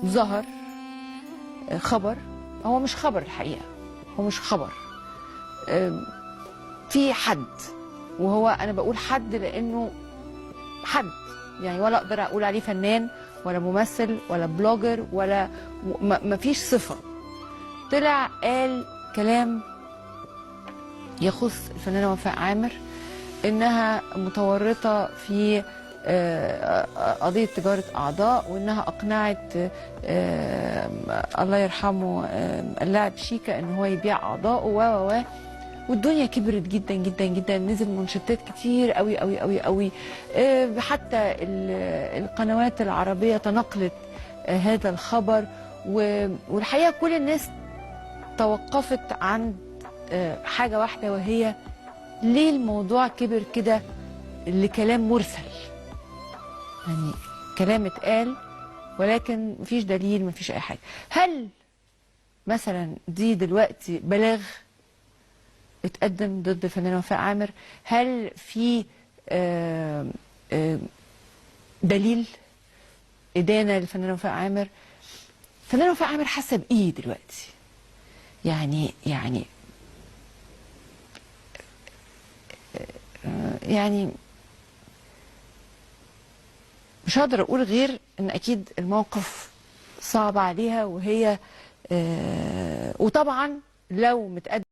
ظهر خبر، هو مش خبر الحقيقة، هو مش خبر، في حد، وهو أنا بقول حد لأنه حد يعني، ولا أقدر أقول عليه فنان ولا ممثل ولا بلوجر ولا مفيش صفة، طلع قال كلام يخص الفنانة وفاء عامر إنها متورطة في قضية تجارة أعضاء، وإنها أقنعت الله يرحمه اللاعب شيكا إن هو يبيع أعضاءه و والدنيا كبرت جدا جدا جدا، نزل منشطات كتير قوي قوي قوي قوي، حتى القنوات العربية تناقلت هذا الخبر، والحقيقة كل الناس توقفت عند حاجة واحدة، وهي ليه الموضوع كبر كده لكلام مرسل؟ يعني كلام اتقال ولكن مفيش دليل، مفيش أي حاجة. هل مثلا دي دلوقتي بلاغ اتقدم ضد الفنانة وفاء عامر؟ هل في دليل إدانة للفنانة وفاء عامر؟ الفنانة وفاء عامر حاسة بإيه دلوقتي؟ يعني مش هقدر أقول غير إن أكيد الموقف صعب عليها، وهي وطبعا لو متقدم